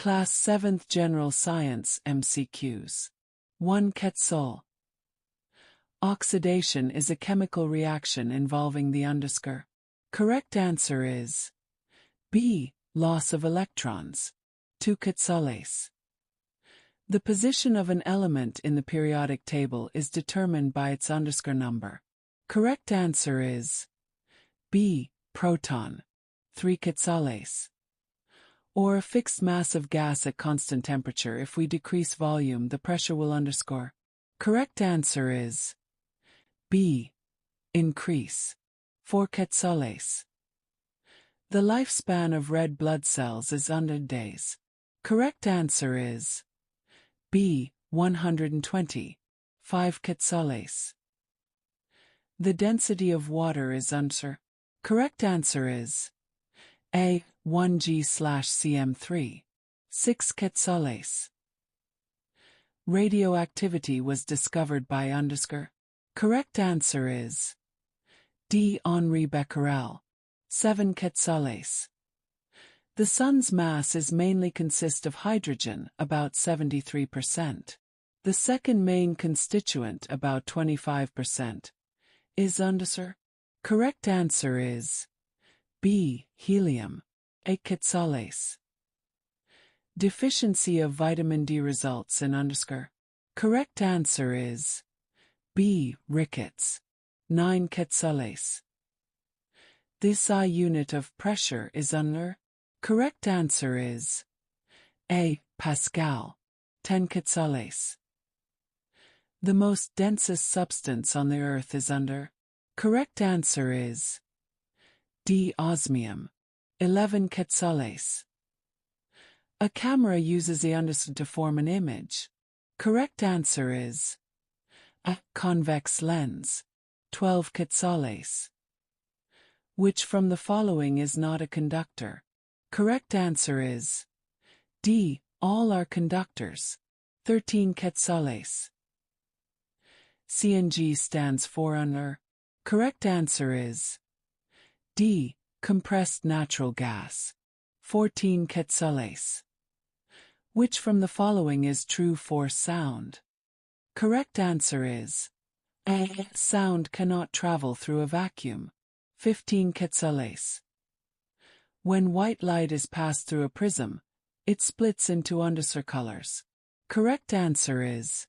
Class 7th General Science MCQs. 1 Quetzal. Oxidation is a chemical reaction involving the underscore. Correct answer is B. Loss of electrons. 2 Quetzales. The position of an element in the periodic table is determined by its underscore number. Correct answer is B. Proton. 3 Quetzales. Or a fixed mass of gas at constant temperature. If we decrease volume, the pressure will underscore. Correct answer is B. Increase. 4 Quetzales. The lifespan of red blood cells is 100 days. Correct answer is B. 120. 5 Quetzales. The density of water is under. Correct answer is A. 1g/cm3. 6 Quetzales. Radioactivity was discovered by underscore. Correct answer is D. Henri Becquerel. 7 Quetzales. The Sun's mass is mainly consist of hydrogen, about 73%. The second main constituent, about 25%, is underscore. Correct answer is B. Helium. 8 Quetzales. Deficiency of vitamin D results in underscore. Correct answer is B. Rickets. 9 Quetzales. The SI unit of pressure is under. Correct answer is A. Pascal. 10 Quetzales. The most densest substance on the Earth is under. Correct answer is D. Osmium. 11 Quetzales. A camera uses the underscore to form an image. Correct answer is A. Convex lens. 12 Quetzales. Which from the following is not a conductor? Correct answer is D. All are conductors. 13 Quetzales. CNG stands for under. Correct answer is D. Compressed natural gas. 14 Quetzales. Which from the following is true for sound? Correct answer is A. Sound cannot travel through a vacuum. 15 Quetzales. When white light is passed through a prism, it splits into underscore colors. Correct answer is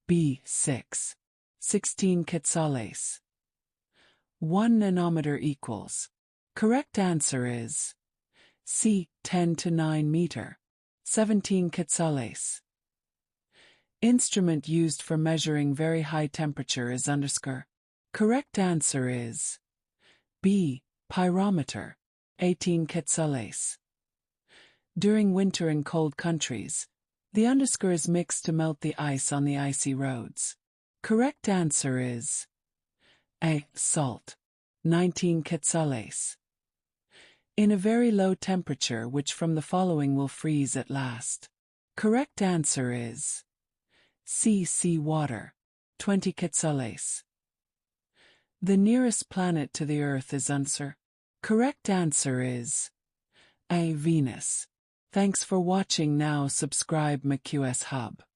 B. 6. 16 Quetzales. 1 nanometer equals. Correct answer is C. 10 to 9 meter. 17 Quetzales. Instrument used for measuring very high temperature is underscore. Correct answer is B. Pyrometer. 18 Quetzales. During winter in cold countries, the underscore is mixed to melt the ice on the icy roads. Correct answer is A. Salt. 19 Quetzales. In a very low temperature, which from the following will freeze at last? Correct answer is C. Seawater. 20 Quetzales. The nearest planet to the Earth is underscore. Correct answer is A. Venus. Thanks for watching. Now subscribe McQs Hub.